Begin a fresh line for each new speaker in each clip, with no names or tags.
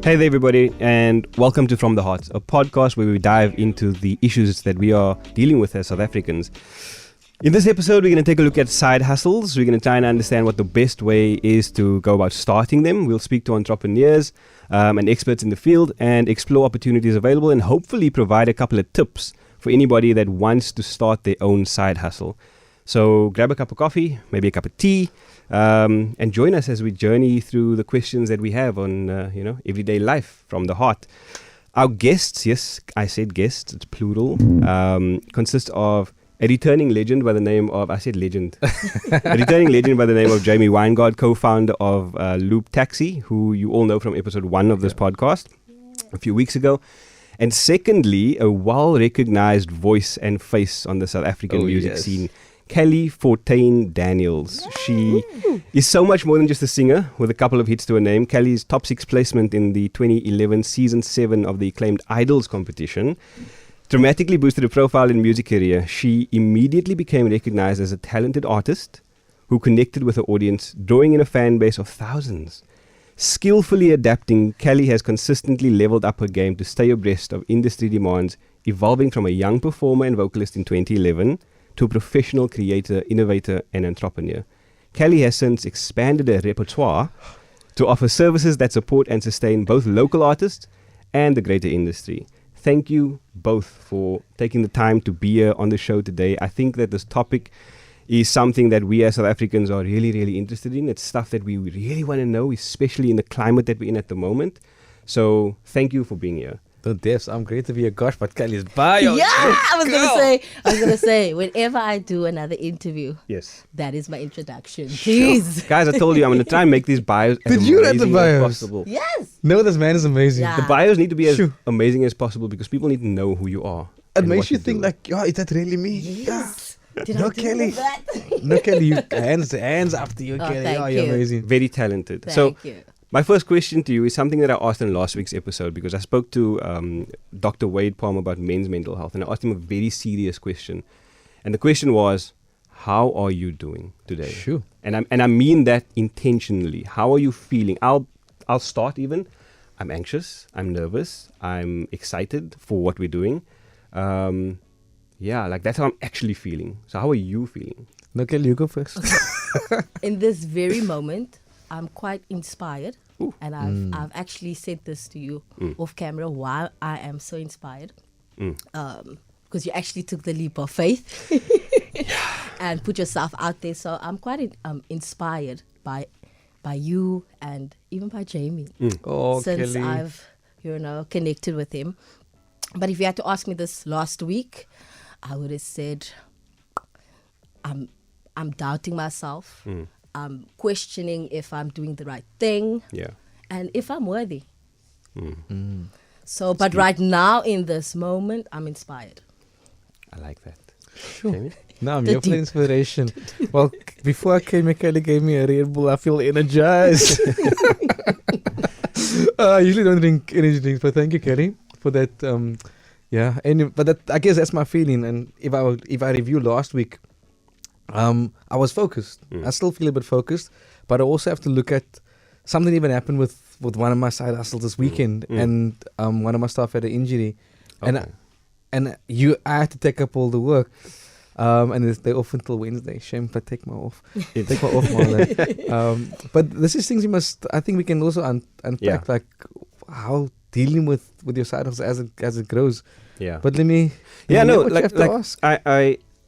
Hey there, everybody, and welcome to From the Heart, a podcast where we dive into the issues that we are dealing with as South Africans. In this episode, we're going to take a look at side hustles. We're going to try and understand what the best way is to go about starting them. We'll speak to entrepreneurs and experts in the field and explore opportunities available and hopefully provide a couple of tips for anybody that wants to start their own side hustle. So grab a cup of coffee, maybe a cup of tea, and join us as we journey through the questions that we have on, everyday life from the heart. Our guests, yes, I said guests, it's plural, consist of a returning legend by the name of, a returning legend by the name of Jamie Weingard, co-founder of Loop Taxi, who you all know from episode 1 of this podcast a few weeks ago. And secondly, a well-recognized voice and face on the South African music scene, Kelly Fortain Daniels. She is so much more than just a singer with a couple of hits to her name. Kelly's top 6 placement in the 2011 season 7 of the acclaimed Idols competition dramatically boosted her profile in music career. She immediately became recognized as a talented artist who connected with her audience, drawing in a fan base of thousands. Skillfully adapting, Kelly has consistently leveled up her game to stay abreast of industry demands, evolving from a young performer and vocalist in 2011 to a professional creator, innovator, and entrepreneur. Kelly has since expanded her repertoire to offer services that support and sustain both local artists and the greater industry. Thank you both for taking the time to be here on the show today. I think that this topic is something that we as South Africans are really, really interested in. It's stuff that we really want to know, especially in the climate that we're in at the moment. So thank you for being here.
The depths. I'm great to be a gosh, but Kelly's bio.
Yeah, I was gonna say, whenever I do another interview,
yes,
that is my introduction. Please,
guys, I told you I'm gonna try and make these bios as
Did you write the
amazing
bios?
as possible.
yes.
No, this man is amazing.
Yeah.
The bios need to be as amazing as possible because people need to know who you are.
It
and
makes
what
you
do.
think like, is that really me?
Yes. Did
No,
I do
Kelly.
that?
No, Kelly, you hands up to you,
Oh,
Kelly.
thank
You're
you.
amazing.
Very talented.
Thank you.
My first question to you is something that I asked in last week's episode because I spoke to Dr. Wade Palmer about men's mental health and I asked him a very serious question. And the question was, how are you doing today?
Sure.
And I mean that intentionally. How are you feeling? I'll start even. I'm anxious. I'm nervous. I'm excited for what we're doing. That's how I'm actually feeling. So how are you feeling?
No, Kelly, you go first.
In this very moment, I'm quite inspired.
Ooh.
And I've actually said this to you off camera why I am so inspired. Because you actually took the leap of faith and put yourself out there. So I'm quite inspired by you and even by Jamie.
Oh,
since
Kelly.
I've connected with him. But if you had to ask me this last week, I would have said I'm doubting myself. I'm questioning if I'm doing the right thing.
Yeah.
And if I'm worthy. So, but right now in this moment, I'm inspired.
I like that.
Sure.
Jamie?
No, I'm
The
here for
deep.
inspiration. Well, before I came here, Kelly gave me a Red Bull. I feel energized. I usually don't drink energy drinks, but thank you, Kelly, for that. But that, I guess that's my feeling. And if I review last week, I was focused. I still feel a bit focused, but I also have to look at something even happened with one of my side hustles this weekend, and one of my staff had an injury,
Okay.
and I had to take up all the work. And they're off until Wednesday. Shame if I take my off. Take my off more. But this is things you must. I think we can also unpack like how dealing with your side hustle as it grows.
Yeah.
But let me.
Yeah,
let me
no,
what you have to ask.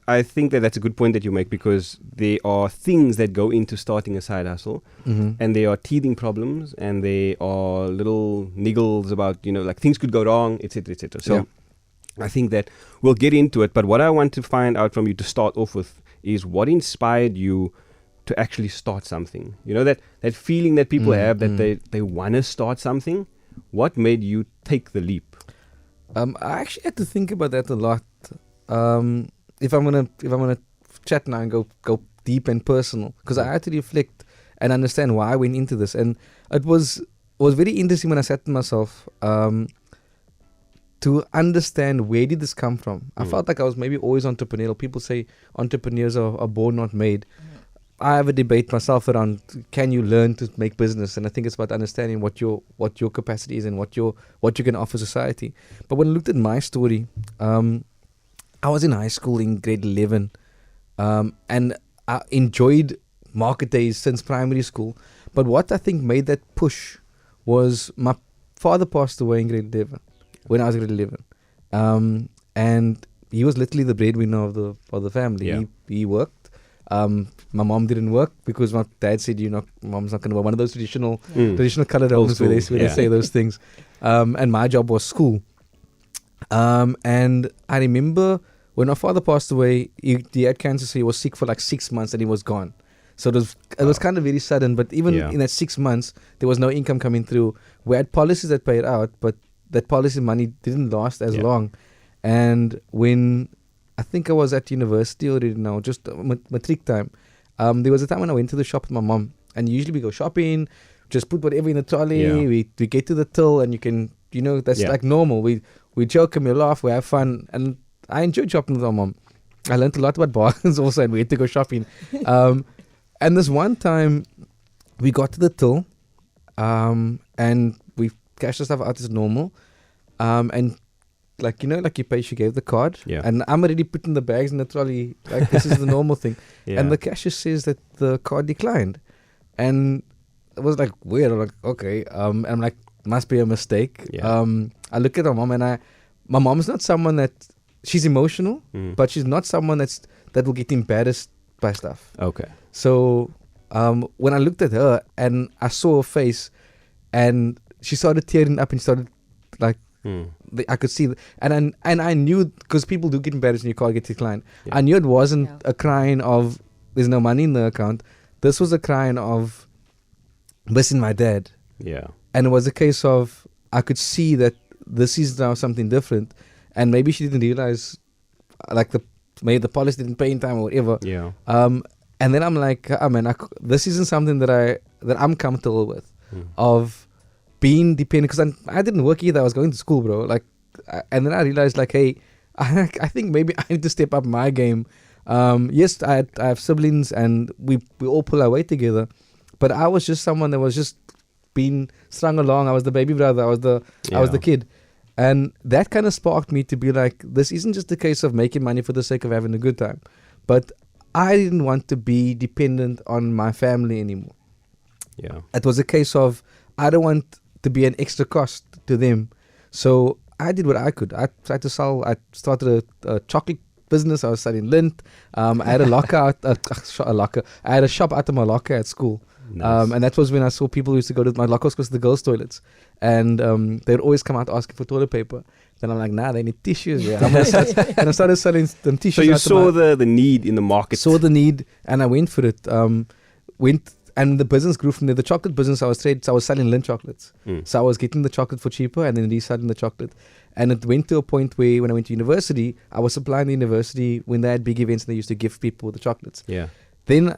I think that that's a good point that you make because there are things that go into starting a side hustle and there are teething problems and there are little niggles about, like things could go wrong, etc., etc. So I think that we'll get into it. But what I want to find out from you to start off with is what inspired you to actually start something? That feeling that people have that they want to start something. What made you take the leap?
I actually had to think about that a lot. If I'm gonna chat now and go deep and personal, because I had to reflect and understand why I went into this, and it was very interesting when I sat to myself to understand where did this come from. I felt like I was maybe always entrepreneurial. People say entrepreneurs are born, not made. I have a debate myself around, can you learn to make business? And I think it's about understanding what your capacity is and what you can offer society. But when I looked at my story, I was in high school in grade 11, and I enjoyed market days since primary school. But what I think made that push was my father passed away in grade 11 when I was grade 11, and he was literally the breadwinner of the family.
Yeah.
He worked. My mom didn't work because my dad said, mom's not going to work. One of those traditional colored homes where they say those things. And my job was school. And I remember when my father passed away, he had cancer, so he was sick for like 6 months and he was gone. So it was kind of very sudden. But even in that 6 months, there was no income coming through. We had policies that paid out, but that policy money didn't last as long. And when I think I was at university already now, just matric time. There was a time when I went to the shop with my mom, and usually we go shopping, just put whatever in the trolley.
Yeah.
We get to the till, and you can, that's like normal. We joke and we laugh, we have fun, and I enjoyed shopping with my mom. I learned a lot about bargains also, and we had to go shopping. And this one time, we got to the till, and we cashed the stuff out as normal, and like you pay, she gave the card, and I'm already putting the bags in the trolley, like this is the normal thing. And the cashier says that the card declined, and it was like weird. I'm like, okay, and I'm like, must be a mistake. I look at my mom, and my mom's not someone that she's emotional, but she's not someone that will get embarrassed by stuff.
Okay.
So when I looked at her and I saw her face, and she started tearing up and started like. I could see, and I knew, because people do get embarrassed when your card gets declined. I knew it wasn't a crying of there's no money in the account. This was a crying of missing my dad.
Yeah.
And it was a case of I could see that this is now something different, and maybe she didn't realize, like maybe the policy didn't pay in time or whatever.
Yeah.
And then I'm like, man, this isn't something that I'm comfortable with, of being dependent, because I didn't work either. I was going to school, bro. Like, and then I realized, like, hey, I think maybe I need to step up my game. Yes, I have siblings, and we all pull our weight together. But I was just someone that was just being strung along. I was the baby brother. I was the kid, and that kind of sparked me to be like, this isn't just a case of making money for the sake of having a good time, but I didn't want to be dependent on my family anymore.
Yeah,
it was a case of I don't want to be an extra cost to them. So I did what I could. I tried to sell. I started a chocolate business. I was selling lint. I had a locker I had a shop out of my locker at school.
Nice.
And that was when I saw people used to go to my lockers because the girls' toilets, and they'd always come out asking for toilet paper. Then I'm like, nah, they need tissues. Yeah, and I started selling them tissues.
So you saw the need in the market.
Saw the need, and I went for it. And the business grew from there. The chocolate business, I was selling lint chocolates. So I was getting the chocolate for cheaper and then reselling the chocolate. And it went to a point where when I went to university, I was supplying the university when they had big events and they used to give people the chocolates.
Yeah.
Then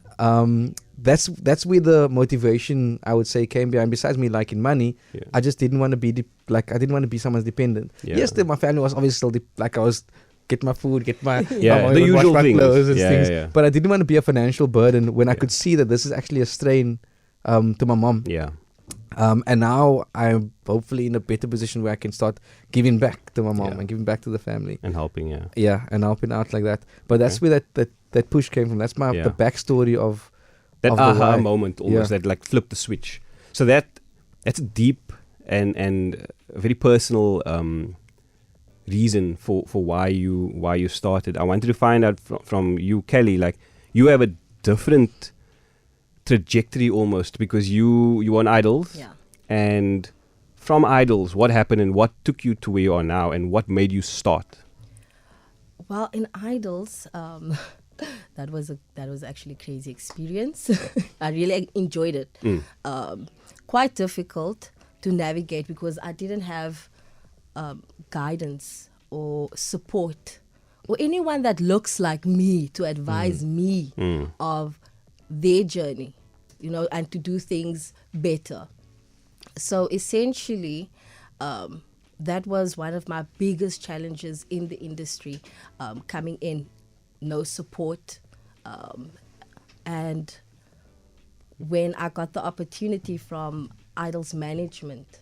that's where the motivation, I would say, came behind. Besides me liking money, I just didn't want to be I didn't want to be someone's dependent. Yeah. Yes, my family was obviously still I was get my food, get my
the usual
things. But I didn't want to be a financial burden when I could see that this is actually a strain to my mom.
Yeah.
And now I'm hopefully in a better position where I can start giving back to my mom and giving back to the family.
And helping,
and helping out like that. But that's where that push came from. That's the backstory of
that
of
aha moment almost that like flipped the switch. So that's a deep and very personal reason for why you started. I wanted to find out from you, Kelly, like you have a different trajectory almost, because you were on Idols, and from Idols, what happened and what took you to where you are now, and what made you start?
Well, in Idols, that was actually a crazy experience. I really enjoyed it. Quite difficult to navigate because I didn't have guidance or support or anyone that looks like me to advise me of their journey, and to do things better. So essentially, that was one of my biggest challenges in the industry, coming in, no support, and when I got the opportunity from Idols Management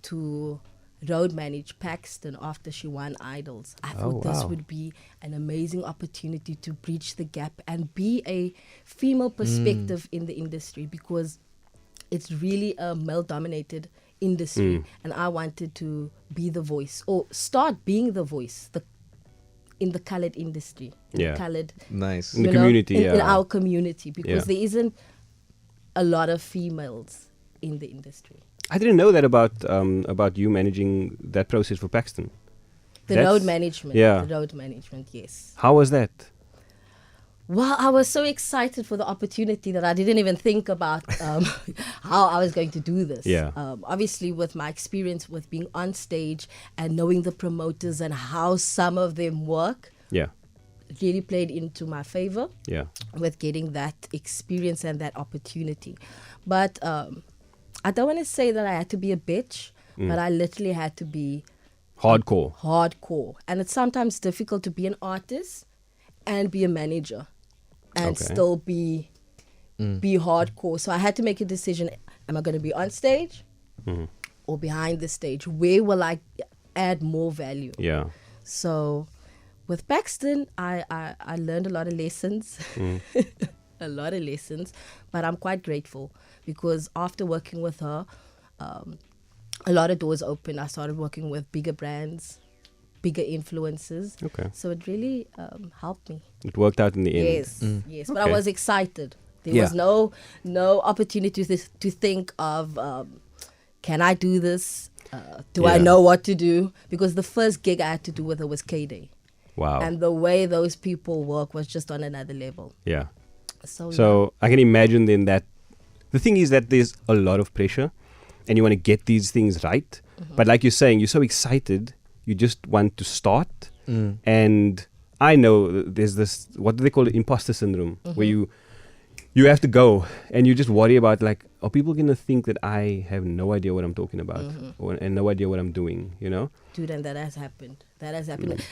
to road manage Paxton after she won Idols, I thought this would be an amazing opportunity to bridge the gap and be a female perspective in the industry, because it's really a male-dominated industry, and I wanted to be the voice, or start being the voice, in the coloured industry, coloured,
Nice.
In the community,
in our community, because there isn't a lot of females in the industry.
I didn't know that about you managing that process for Paxton.
The road management.
Yeah.
The road management, yes.
How was that?
Well, I was so excited for the opportunity that I didn't even think about how I was going to do this.
Yeah.
Obviously, with my experience with being on stage and knowing the promoters and how some of them work,
Yeah.
really played into my favor
Yeah.
with getting that experience and that opportunity. But I don't want to say that I had to be a bitch, but I literally had to be hardcore. And it's sometimes difficult to be an artist and be a manager and still be hardcore. So I had to make a decision. Am I going to be on stage or behind the stage? Where will I add more value?
Yeah.
So with Paxton, I learned a lot of lessons. A lot of lessons. But I'm quite grateful, because after working with her, a lot of doors opened. I started working with bigger brands, bigger influencers.
Okay.
So it really helped me.
It worked out in the end.
Yes. But I was excited. There was no opportunity to think of, can I do this? Do I know what to do? Because the first gig I had to do with her was K-Day.
Wow.
And the way those people work was just on another level.
Yeah.
So
I can imagine then that the thing is that there's a lot of pressure and you want to get these things right. But like you're saying, you're so excited, you just want to start. And I know there's this, what do they call it, imposter syndrome, where you have to go and you just worry about, like, are people going to think that I have no idea what I'm talking about and no idea what I'm doing, you know?
Dude, and that has happened.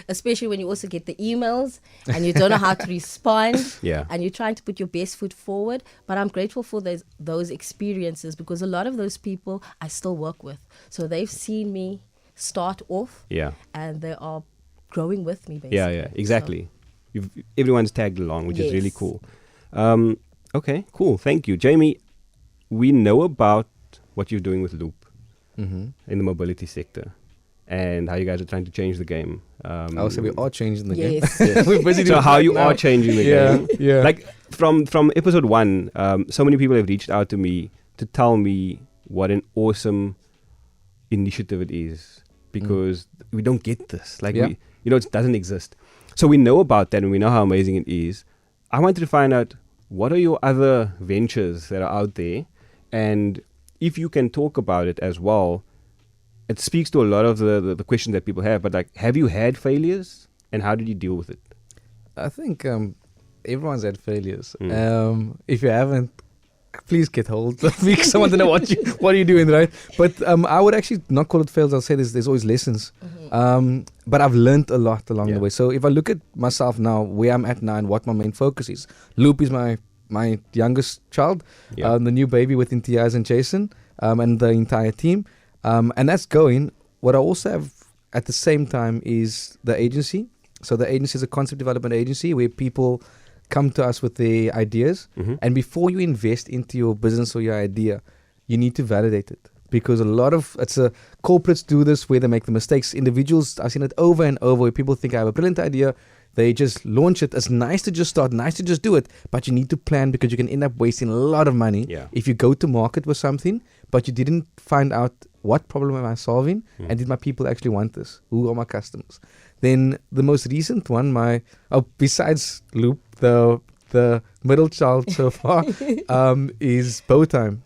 Especially when you also get the emails and you don't know how to respond.
Yeah.
And you're trying to put your best foot forward. But I'm grateful for those experiences, because a lot of those people I still work with. So they've seen me start off.
Yeah.
And they are growing with me, basically.
Yeah, exactly. Everyone's tagged along, which is really
Yes.
cool. Okay, cool. Thank you. Jamie, we know about what you're doing with Loop in the mobility sector and how you guys are trying to change the game.
I would say we are changing the game.
Yes.
We're busy
So
doing
how
that
you
now.
are changing the game.
Yeah.
Like from episode 1, so many people have reached out to me to tell me what an awesome initiative it is, because we don't get this. Like, it doesn't exist. So we know about that and we know how amazing it is. I wanted to find out, what are your other ventures that are out there? And if you can talk about it as well, it speaks to a lot of the questions that people have. But, like, have you had failures and how did you deal with it?
I think everyone's had failures. If you haven't, please get hold of me, because I want to know what are you doing, right? But I would actually not call it fails. I'll say there's always lessons. But I've learned a lot along the way. So if I look at myself now, where I'm at now and what my main focus is, Loop is my youngest child, the new baby with Intiaz and Jason, and the entire team. And that's going. What I also have at the same time is the agency. So the agency is a concept development agency where people come to us with their ideas. And before you invest into your business or your idea, you need to validate it. Because corporates do this where they make the mistakes. Individuals, I've seen it over and over, where people think I have a brilliant idea. They just launch it. It's nice to just start, nice to just do it, but you need to plan, because you can end up wasting a lot of money if you go to market with something, but you didn't find out what problem am I solving, and did my people actually want this? Who are my customers? Then the most recent one, besides Loop, the middle child so far, is Bowtime.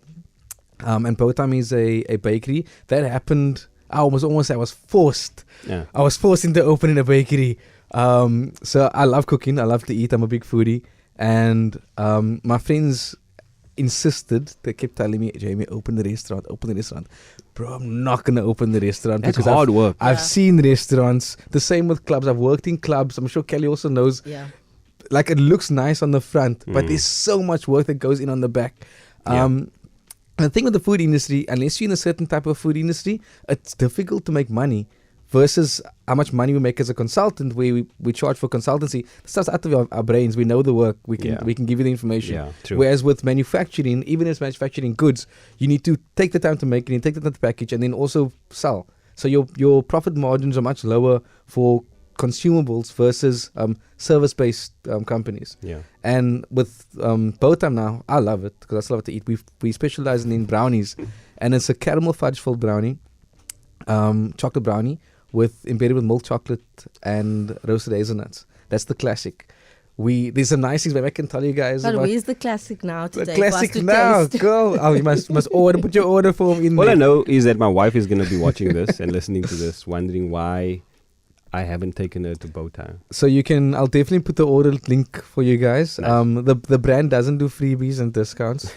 And Bowtime is a bakery that happened. I almost say I was forced.
Yeah.
I was forced into opening a bakery. So I love cooking. I love to eat. I'm a big foodie. And my friends insisted. They kept telling me, Jamie, open the restaurant. Bro, I'm not going to open the restaurant.
That's
because
hard work.
I've seen restaurants. The same with clubs. I've worked in clubs. I'm sure Kelly also knows.
Yeah.
Like, it looks nice on the front, but there's so much work that goes in on the back. And the thing with the food industry, unless you're in a certain type of food industry, it's difficult to make money versus how much money we make as a consultant, where we charge for consultancy. It starts out of our brains. We know the work. We can give you the information.
Yeah, true.
Whereas with manufacturing, even as manufacturing goods, you need to take the time to make it, you take the time to package, and then also sell. So your profit margins are much lower for consumables versus service-based companies.
Yeah.
And with Bowtime now, I love it because I still love to eat. We specialize in brownies, and it's a caramel fudge filled brownie, chocolate brownie embedded with milk chocolate and roasted hazelnuts. That's the classic. There's some nice things that I can tell you guys
But
about.
where's the classic now today?
The classic
for us to
now,
taste?
girl. Oh, you must order. Put your order form in
All
there.
I know is that my wife is going to be watching this and listening to this, wondering why I haven't taken her to Bowtime.
So I'll definitely put the order link for you guys.
Nice.
The brand doesn't do freebies and discounts,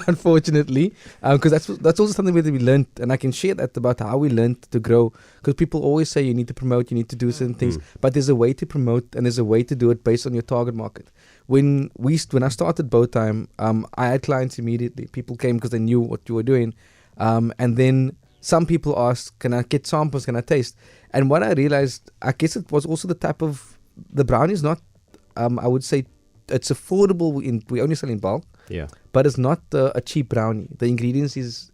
unfortunately, because that's also something that we learned, and I can share that about how we learned to grow. Because people always say you need to promote, you need to do certain things, but there's a way to promote and there's a way to do it based on your target market. When I started Bowtime, I had clients immediately. People came because they knew what you were doing, and then some people asked, "Can I get samples? Can I taste?" And what I realized, I guess it was also the type of the brownie is not. I would say it's affordable. We only sell in bulk,
Yeah.
but it's not a cheap brownie. The ingredients is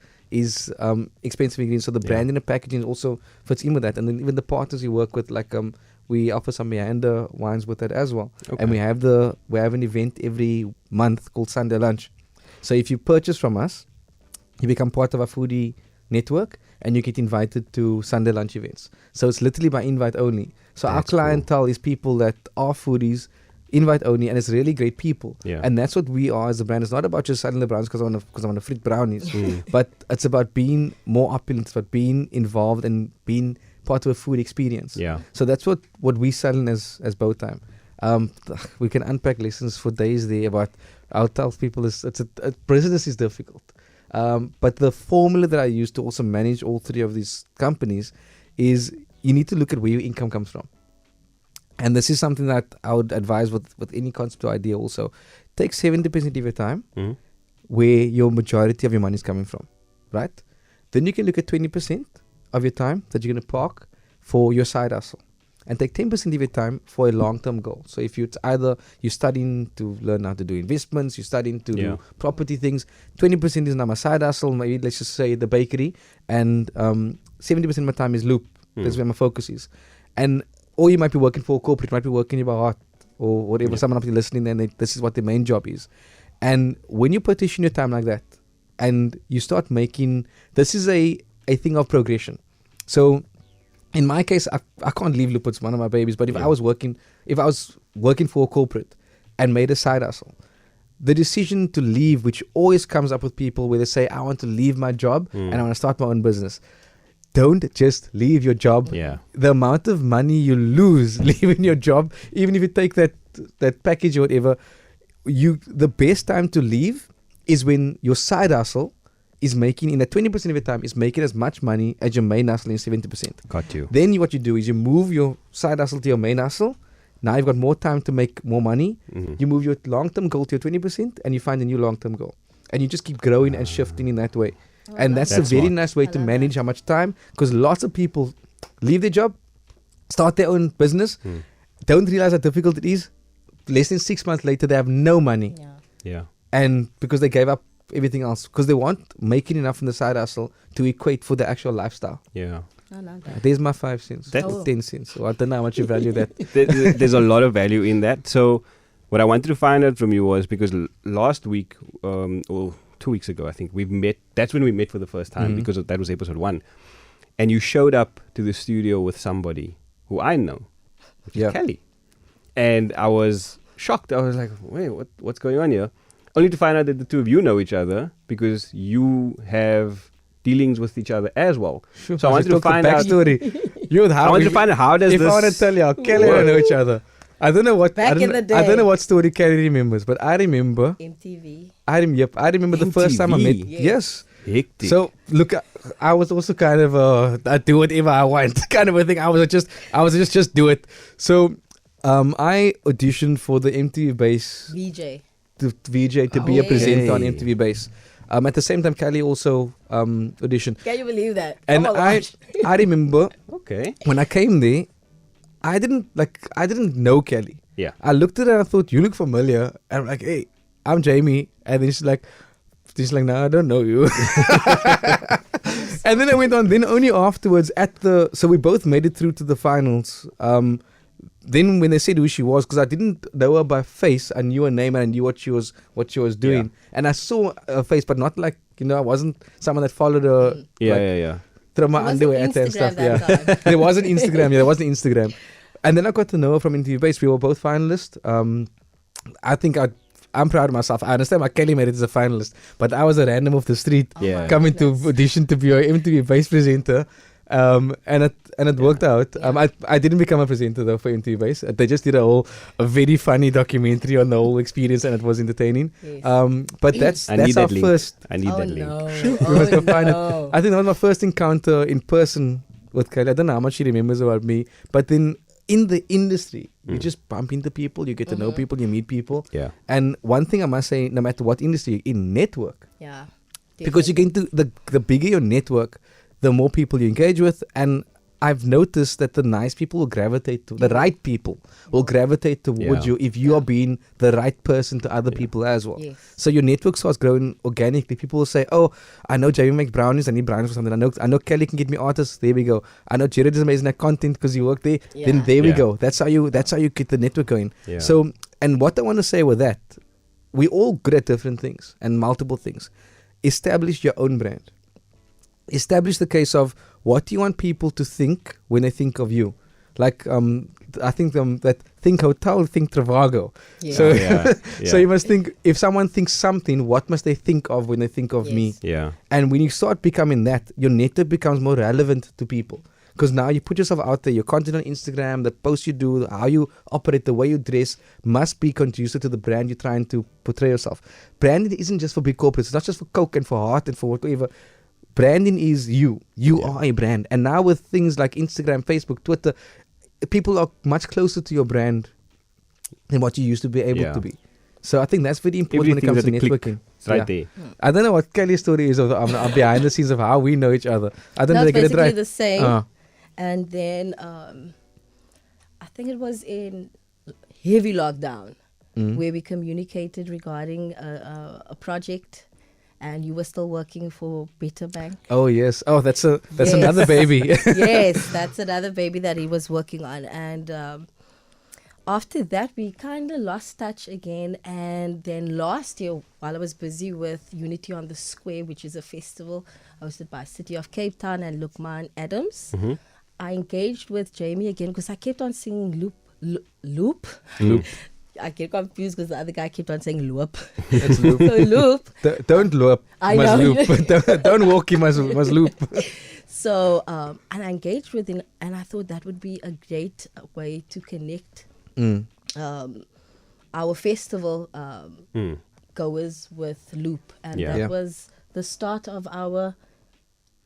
expensive ingredients, so the brand and the packaging also fits in with that. And then even the partners we work with, like we offer some Meander wines with that as well.
Okay.
And we have an event every month called Sunday Lunch. So if you purchase from us, you become part of our foodie network and you get invited to Sunday lunch events. So it's literally by invite only. So our
That's
clientele is people that are foodies, invite only, and it's really great people.
Yeah.
And that's what we are as a brand. It's not about just selling the brownies because I want to frit brownies, but it's about being more opulent. It's about being involved and being part of a food experience.
Yeah.
So that's what we sell as Bowtime. We can unpack lessons for days there, but I'll tell people business is difficult. But the formula that I use to also manage all three of these companies is you need to look at where your income comes from. And this is something that I would advise with any concept or idea also. Take 70% of your time where your majority of your money is coming from, right? Then you can look at 20% of your time that you're going to park for your side hustle. And take 10% of your time for a long-term goal. So if it's either you're studying to learn how to do investments, you're studying to do property things, 20% is now my side hustle, maybe let's just say the bakery, and 70% of my time is loop. That's where my focus is. Or you might be working for a corporate, you might be working in your heart, or whatever, someone up there listening, and this is what their main job is. And when you partition your time like that, and you start making, this is a thing of progression. So in my case, I can't leave Loop, it's one of my babies, but if I was working for a corporate and made a side hustle, the decision to leave, which always comes up with people where they say, I want to leave my job and I want to start my own business. Don't just leave your job.
Yeah.
The amount of money you lose leaving your job, even if you take that package or whatever, the best time to leave is when your side hustle is making, in that 20% of your time, is making as much money as your main hustle in 70%.
Got you.
Then what you do is you move your side hustle to your main hustle. Now you've got more time to make more money. You move your long-term goal to your 20% and you find a new long-term goal. And you just keep growing and shifting in that way. And that's a very nice way to manage how much time, because lots of people leave their job, start their own business, don't realize how difficult it is. Less than 6 months later, they have no money.
Yeah.
And because they gave up everything else, because they want making enough from the side hustle to equate for the actual lifestyle.
Yeah.
I love that.
There's my 5 cents.
That's-
Or 10 cents. So I don't know how much you value that.
There's a lot of value in that. So what I wanted to find out from you was, because last week, or 2 weeks ago, I think we met. That's when we met for the first time, because that was episode 1. And you showed up to the studio with somebody who I know, which is Kelly. And I was shocked. I was like, wait, what's going on here? Only to find out that the two of you know each other because you have dealings with each other as well.
Sure.
So I wanted to find out. I wanted to find out how does
if
this.
I want to tell you, how Kelly and I know each other. I don't know what.
Back
I don't,
in the day.
I don't know what story Kelly remembers, but I remember.
MTV.
I remember the first time I met.
MTV?
Yes.
Hectic.
So look, I was also kind of I do whatever I want kind of a thing. I was just do it. So I auditioned for the MTV Base
VJ.
to VJ to be a presenter on
Okay.
MTV Base. At the same time, Kelly also auditioned.
Can you believe that?
And
Oh my
I
gosh.
I remember
Okay.
when I came there, I didn't know Kelly.
Yeah.
I looked at her and I thought, you look familiar. And I'm like, hey, I'm Jamie. And then she's like, no, I don't know you. And then I went on. Then only afterwards so we both made it through to the finals. Then when they said who she was, because I didn't know her by face, I knew her name and I knew what she was doing.
Yeah.
And I saw her face, but not like, I wasn't someone that followed her.
Yeah.
Through my
It wasn't
underwear and
Instagram
stuff.
that
Yeah.
time.
There wasn't Instagram. There wasn't Instagram. And then I got to know her from Interview Base. We were both finalists. I think I'm proud of myself. I understand why Kelly made it as a finalist, but I was a random off the street
Yeah.
my
coming to
goodness.
audition to be an MTV Base presenter. And it worked out. I didn't become a presenter though for MTV Base. They just did a very funny documentary on the whole experience, and it was entertaining.
Yes.
But that's
I need
our
that link.
first.
I need
Oh
that link.
no.
We must go
Oh
find it.
no.
I think that was my first encounter in person with Kelly. I don't know how much she remembers about me, but then in the industry, you just bump into people, you get to know people, you meet people.
Yeah.
And one thing I must say, no matter what industry, in network,
Yeah.
because you get into the bigger your network, the more people you engage with. And I've noticed that the nice people will gravitate to the right people will gravitate towards
Yeah.
you if you are being the right person to other people as well.
Yes.
So your network starts growing organically. People will say, "Oh, I know Jamie makes brownies. I need brownies for something. I know Kelly can get me artists. There we go. I know Gerard is amazing at content because you work there.
Yeah.
Then there we
Yeah.
go. That's how you get the network going.
Yeah.
So, and what I want to say with that, we all good at different things and multiple things. Establish your own brand. Establish the case of what do you want people to think when they think of you. Like I think that think hotel, think Travago.
Yeah.
So
Oh, yeah.
so you must think, if someone thinks something, what must they think of when they think of me?
Yes.
Yeah.
And when you start becoming that, your network becomes more relevant to people. Because now you put yourself out there, your content on Instagram, the posts you do, how you operate, the way you dress must be conducive to the brand you're trying to portray yourself. Branding isn't just for big corporates. It's not just for Coke and for Heart and for whatever. Branding is you. You are a brand. And now with things like Instagram, Facebook, Twitter, people are much closer to your brand than what you used to be able to be. So I think that's very important when it comes to
Everything's at a click.
networking.
It's right
Yeah.
there.
I don't know what Kelly's story is of behind the scenes of how we know each other. I don't
No,
know.
it's
They get it
basically
right.
the same.
Ah.
And then I think it was in heavy lockdown where we communicated regarding a project, and you were still working for Better Bank.
Oh yes. Oh, that's
Yes.
another baby.
Yes, that's another baby that he was working on. And after that, we kind of lost touch again. And then last year, while I was busy with Unity on the Square, which is a festival hosted by City of Cape Town and Lukman Adams, I engaged with Jamie again because I kept on singing loop. I get confused because the other guy kept on saying loop.
That's loop.
So loop.
Don't loop.
I
You must
know.
loop. Don't walk. You must loop.
So, and I engaged with him, and I thought that would be a great way to connect our festival goers with Loop. And
Yeah.
that
Yeah.
was the start of our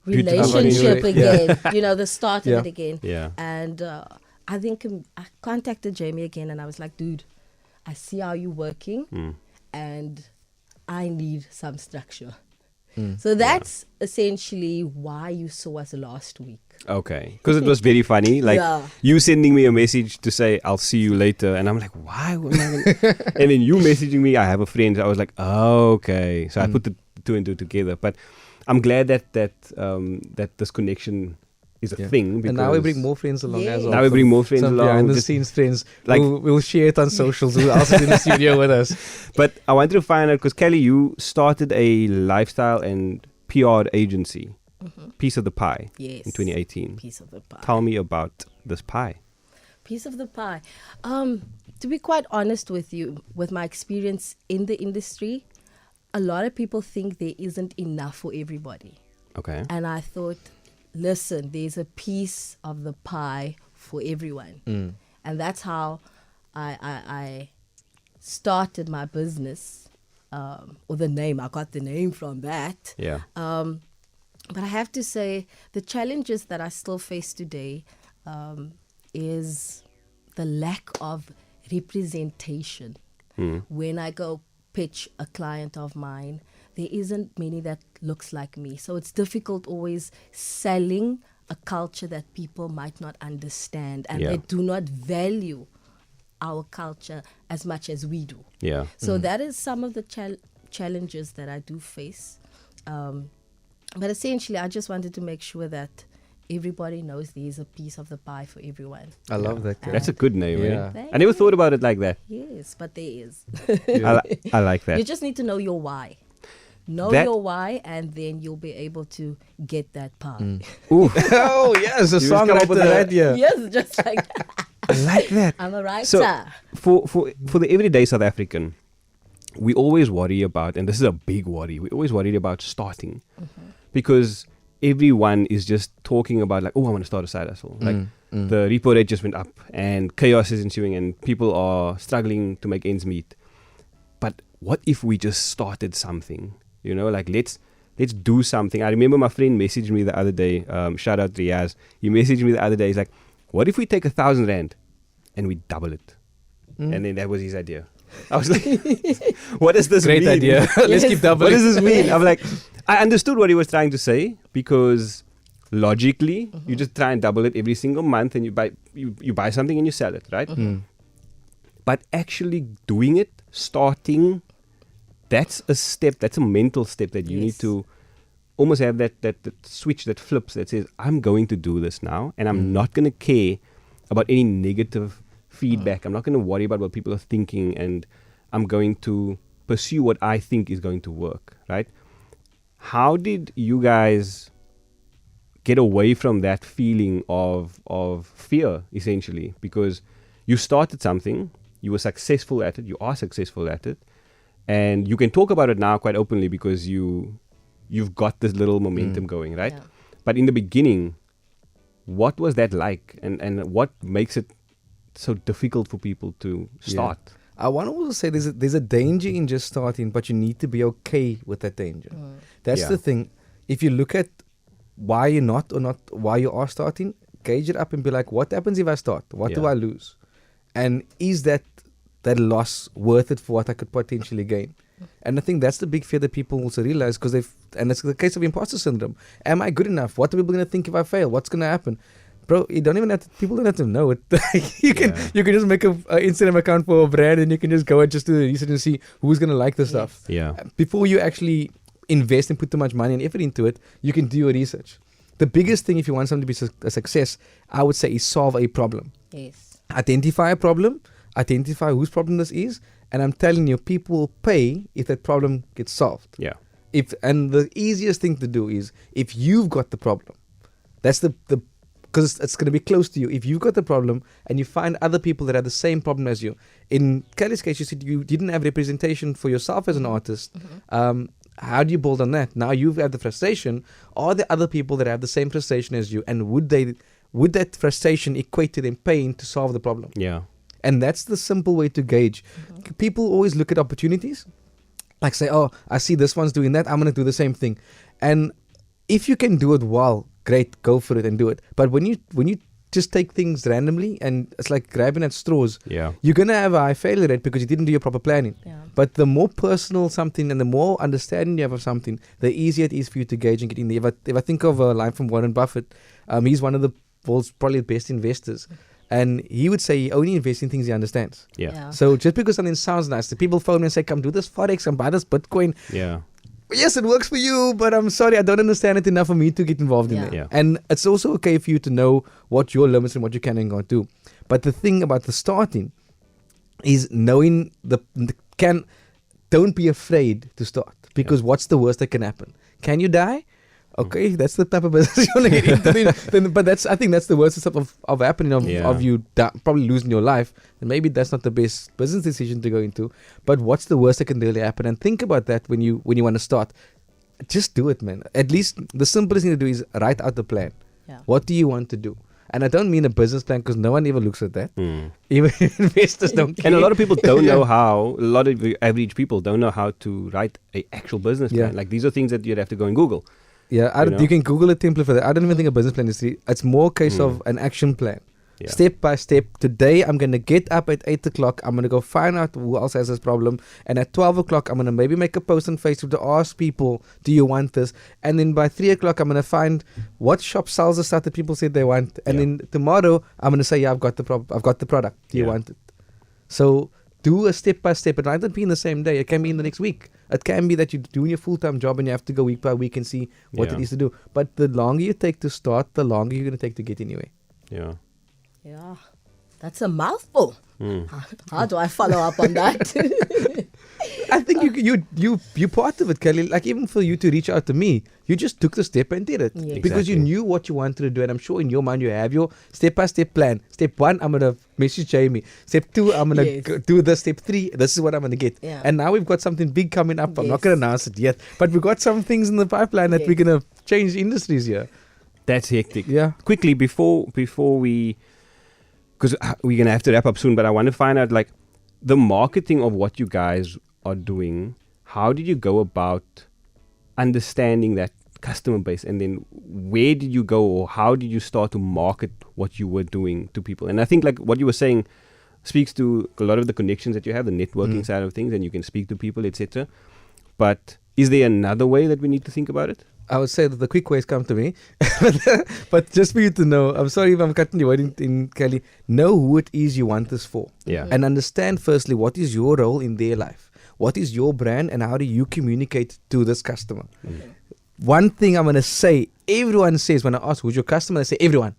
Beautiful.
relationship
Yeah.
again. The start
Yeah.
of it again.
Yeah.
And I think I contacted Jamie again, and I was like, dude, I see how you're working, and I need some structure. So that's essentially why you saw us last week.
Okay. Because it was very funny. Like
Yeah.
you sending me a message to say, I'll see you later. And I'm like, why? Am I gonna-" And then you messaging me, I have a friend. I was like, oh, okay. So I put the two and two together. But I'm glad that this connection is a thing. Because
And now we bring more friends along
Yeah.
as well.
Now we bring more friends
some
along,
behind the
just
scenes friends.
like-
We'll share it on socials. Who else is in the studio with us?
But I wanted to find out, because Kelly, you started a lifestyle and PR agency, Piece of the Pie,
Yes.
in 2018.
Piece of the pie.
Tell me about this pie.
Piece of the pie. To be quite honest with you, with my experience in the industry, a lot of people think there isn't enough for everybody.
Okay.
And I thought, listen, there's a piece of the pie for everyone. And that's how I started my business, or the name. I got the name from that.
Yeah.
But I have to say, the challenges that I still face today is the lack of representation. When I go pitch a client of mine, there isn't many that looks like me. So it's difficult always selling a culture that people might not understand, and they do not value our culture as much as we do.
Yeah.
So that is some of the challenges that I do face. But essentially, I just wanted to make sure that everybody knows there's a piece of the pie for everyone.
I love that.
That's a good name,
Yeah.
eh? I never thought about it like that.
Yes, but there is.
I like that.
You just need to know your why. Know
That-
your why, and then you'll be able to get that pie.
Ooh,
Oh yes, a
You just come up with
songwriter
the-
right here.
Yes, just like that.
I like that.
I'm a writer.
So for the everyday South African, we always worry about, and this is a big worry, we always worry about starting, because everyone is just talking about like, oh, I want to start a side hustle. Like the repo rate just went up and chaos is ensuing and people are struggling to make ends meet. But what if we just started something? You know, like let's do something. I remember my friend messaged me the other day. Shout out to Riaz. He messaged me the other day. He's like, "What if we take 1,000 rand and we double it?" And then that was his idea. I was like, "What does this
Great
mean?"
idea. Let's keep
What
doubling.
does this mean? I'm like, I understood what he was trying to say, because logically, you just try and double it every single month, and you buy something and you sell it, right? But actually doing it, starting, that's a step. That's a mental step that you need
Yes.
to almost have that switch that flips that says, I'm going to do this now, and I'm not going to care about any negative feedback. I'm not going to worry about what people are thinking, and I'm going to pursue what I think is going to work, right? How did you guys get away from that feeling of fear, essentially? Because you started something, you were successful at it, you are successful at it, and you can talk about it now quite openly because you've got this little momentum going, right?
Yeah.
But in the beginning, what was that like, and what makes it so difficult for people to start?
I want to also say there's a danger in just starting, but you need to be okay with that danger. That's
Yeah.
the thing. If you look at why you're not or not why you are starting, gauge it up and be like, what happens if I start? What do
Yeah.
I lose? And is that loss worth it for what I could potentially gain? And I think that's the big fear that people also realize, because and it's the case of imposter syndrome. Am I good enough? What are people going to think if I fail? What's going to happen? Bro, you don't even have to, people don't have to know it. you can just make a Instagram account for a brand, and you can just go and just do the research and see who's going to like the stuff.
Yeah.
Before you actually invest and put too much money and effort into it, you can do your research. The biggest thing if you want something to be a success, I would say, is solve a problem.
Yes.
Identify a problem, identify whose problem this is, and I'm telling you, people will pay if that problem gets solved.
Yeah.
And the easiest thing to do is, if you've got the problem, that's the because it's going to be close to you. If you've got the problem and you find other people that have the same problem as you. In Kelly's case, you said you didn't have representation for yourself as an artist. How do you build on that? Now you've had the frustration. Are there other people that have the same frustration as you? And would that frustration equate to them paying to solve the problem?
Yeah.
And that's the simple way to gauge. People always look at opportunities, like say, oh, I see this one's doing that, I'm going to do the same thing. And if you can do it well, great, go for it and do it. But when you just take things randomly, and it's like grabbing at straws,
Yeah.
you're going to have a high failure rate because you didn't do your proper planning.
Yeah.
But the more personal something and the more understanding you have of something, the easier it is for you to gauge and get in there. If I think of a line from Warren Buffett, he's one of the world's probably the best investors. And he would say he only invests in things he understands.
Yeah.
So just because something sounds nice, the people phone me and say, come do this Forex and buy this Bitcoin.
Yeah.
Yes, it works for you, but I'm sorry, I don't understand it enough for me to get involved in
Yeah.
it.
Yeah.
And it's also okay for you to know what your limits and what you can and can't do. But the thing about the starting is knowing don't be afraid to start, because what's the worst that can happen? Can you die? Okay, that's the type of business you want to get into. Then, but I think that's the worst stuff of happening of you probably losing your life. And maybe that's not the best business decision to go into. But what's the worst that can really happen? And think about that when you want to start. Just do it, man. At least the simplest thing to do is write out the plan.
Yeah.
What do you want to do? And I don't mean a business plan, because no one ever looks at that. Even investors don't care.
And a lot of people don't know how, a lot of the average people don't know how to write an actual business plan. Like, these are things that you'd have to go and Google.
Yeah, you can Google a template for that. I don't even think a business plan is. It's more a case of an action plan.
Yeah.
Step by step. Today, I'm going to get up at 8 o'clock. I'm going to go find out who else has this problem. And at 12 o'clock, I'm going to maybe make a post on Facebook to ask people, do you want this? And then by 3 o'clock, I'm going to find what shop sells the stuff that people said they want. And then tomorrow, I'm going to say, yeah, I've got the product. Do you want it? So do a step by step. It might not be in the same day. It can be in the next week. It can be that you're doing your full-time job and you have to go week by week and see what it is to do. But the longer you take to start, the longer you're going to take to get anywhere.
Yeah.
Yeah, that's a mouthful. How do I follow up on that?
I think you part of it, Kelly. Like even for you to reach out to me, you just took the step and did it because you knew what you wanted to do. And I'm sure in your mind you have your step-by-step plan. Step 1, I'm gonna message Jamie. Step 2, I'm gonna do this. Step 3, this is what I'm gonna get.
Yeah.
And now we've got something big coming up. I'm not gonna announce it yet, but we've got some things in the pipeline that we're gonna change industries here.
That's hectic.
Yeah.
Quickly before we, because we're gonna have to wrap up soon, but I want to find out like the marketing of what you guys are doing. How did you go about understanding that customer base, and then where did you go, or how did you start to market what you were doing to people? And I think like what you were saying speaks to a lot of the connections that you have, the networking side of things, and you can speak to people, etc. But is there another way that we need to think about it?
I would say that the quick ways come to me. But just for you to know, I'm sorry if I'm cutting you in Kelly, know who it is you want this for.
Yeah.
And understand firstly what is your role in their life. What is your brand and how do you communicate to this customer? One thing I'm going to say, everyone says when I ask who's your customer, they say everyone.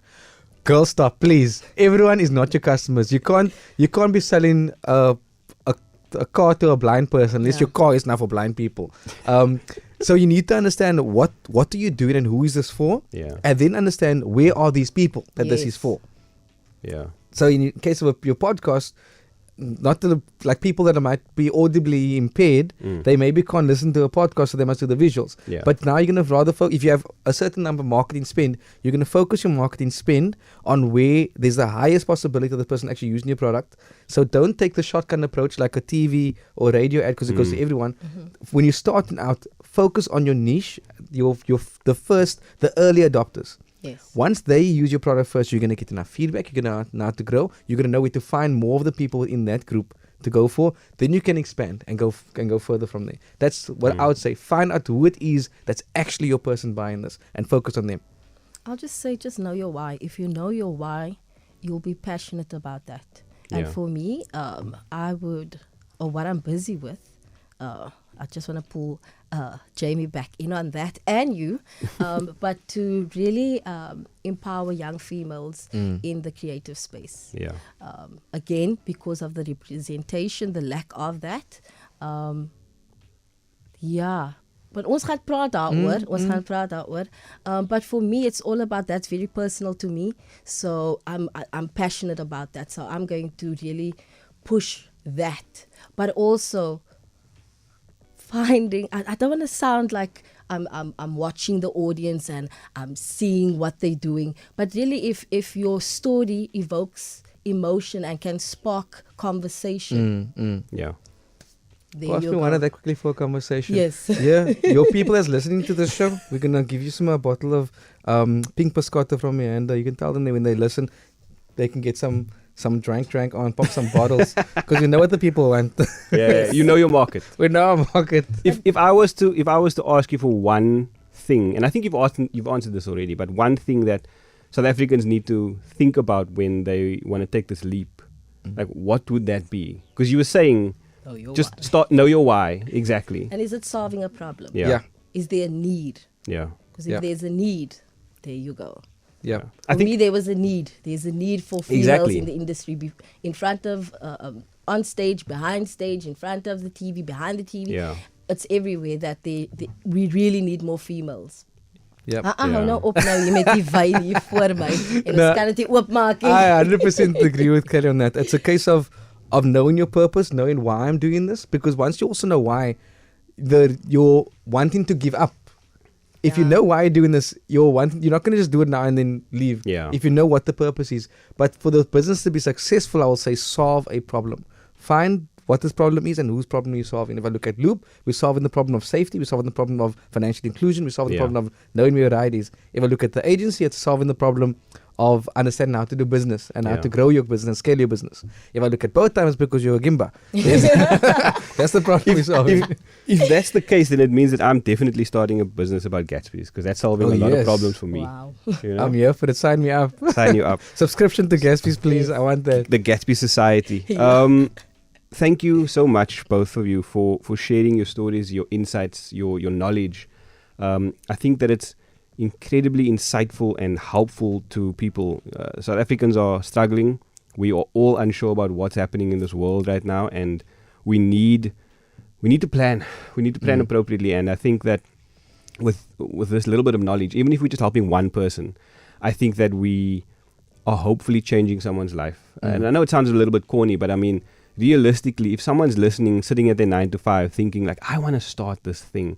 Girl, stop, please. Everyone is not your customers. You can't be selling a car to a blind person unless your car is now for blind people. So you need to understand what are you doing and who is this for, and then understand where are these people that this is for.
Yeah.
So in case of your podcast, not to like people that might be audibly impaired, they maybe can't listen to a podcast, so they must do the visuals.
Yeah.
But now you're going to rather if you have a certain number of marketing spend, you're going to focus your marketing spend on where there's the highest possibility of the person actually using your product. So don't take the shotgun approach like a TV or radio ad because it goes to everyone. When you're starting out, focus on your niche, the early adopters.
Yes.
Once they use your product first, you're going to get enough feedback. You're going to know how to grow. You're going to know where to find more of the people in that group to go for. Then you can expand and go further from there. That's what I would say. Find out who it is that's actually your person buying this and focus on them.
I'll just say, just know your why. If you know your why, you'll be passionate about that. And for me, what I'm busy with, I just want to pull Jamie back in on that and you, but to really empower young females in the creative space.
Yeah.
Again, because of the representation, the lack of that. But ons gaan praat daaroor. But for me, it's all about that's very personal to me. So I'm passionate about that. So I'm going to really push that. But also finding, I don't want to sound like I'm watching the audience and I'm seeing what they're doing. But really, if your story evokes emotion and can spark conversation.
Yeah.
Pass
me one of that quickly for a conversation.
Yes.
Yeah. Your people that's listening to the show, we're going to give you a bottle of pink Pescata from me, and you can tell them that when they listen, they can get some drank on, pop some bottles, because we know what the people want.
Yeah, you know your market.
We know our market.
If I was to ask you for one thing, and I think you've answered this already, but one thing that South Africans need to think about when they want to take this leap, like what would that be? Because you were saying know your why, exactly.
And is it solving a problem?
Yeah.
Is there a need?
Yeah.
Because if there's a need, there you go.
Yeah.
For me, there was a need. There's a need for females in the industry, in front of, on stage, behind stage, in front of the TV, behind the TV.
Yeah.
It's everywhere that we really need more females.
Yep.
Nou op nou, jy met die wyn hier voor my en ons kan dit nie oopmaak nie.
I 100% agree with Kelly on that. It's a case of knowing your purpose, knowing why I'm doing this, because once you also know why, you're wanting to give up. If you know why you're doing this, you're not going to just do it now and then leave.
Yeah.
If you know what the purpose is. But for the business to be successful, I will say solve a problem. Find what this problem is and whose problem you're solving. If I look at Loop, we're solving the problem of safety, we're solving the problem of financial inclusion, we're solving the problem of knowing where your ride is. If I look at the agency, it's solving the problem of understanding how to do business and how
Yeah.
to grow your business, scale your business. If I look at both times, because you're a Gimba. That's the problem we solve.
If that's the case, then it means that I'm definitely starting a business about Gatsby's, because that's solving
Oh,
a lot of
yes.
problems for me.
Wow.
You know?
I'm here for it. Sign me up.
Sign you up.
Subscription to Gatsby's, please. I want that.
The Gatsby Society.
Yeah.
Thank you so much, both of you, for sharing your stories, your insights, your knowledge. I think that it's incredibly insightful and helpful to people. South Africans are struggling. We are all unsure about what's happening in this world right now, and we need to plan. We need to plan appropriately. And I think that with this little bit of knowledge, even if we're just helping one person, I think that we are hopefully changing someone's life. And I know it sounds a little bit corny, but I mean, realistically, if someone's listening, sitting at their 9 to 5, thinking like, I want to start this thing,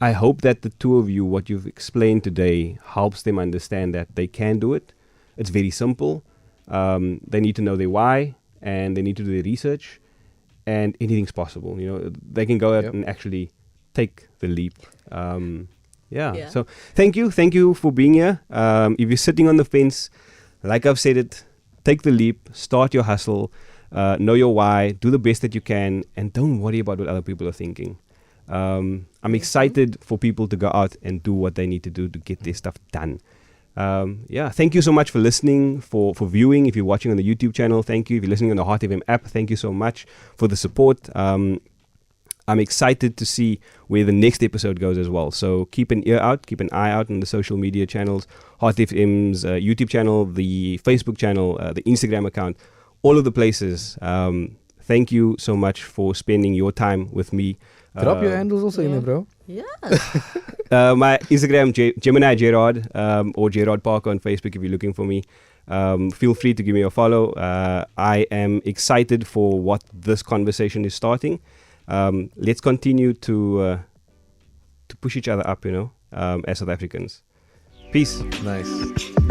I hope that the two of you, what you've explained today, helps them understand that they can do it. It's very simple. They need to know their why, and they need to do their research, and anything's possible. You know, they can go out and actually take the leap.
Yeah.
So thank you for being here. If you're sitting on the fence, like I've said it, take the leap, start your hustle, know your why, do the best that you can, and don't worry about what other people are thinking. I'm excited for people to go out and do what they need to do to get their stuff done. Thank you so much for listening, for viewing. If you're watching on the YouTube channel, thank you. If you're listening on the HeartFM app, thank you so much for the support. I'm excited to see where the next episode goes as well. So keep an ear out, keep an eye out on the social media channels, HeartFM's YouTube channel, the Facebook channel, the Instagram account, all of the places. Thank you so much for spending your time with me.
Drop your handles also in there, bro.
Yeah.
My Instagram, Gemini Gerard, or Gerard Parker on Facebook if you're looking for me. Feel free to give me a follow. I am excited for what this conversation is starting. Let's continue to push each other up, as South Africans. Peace.
Nice.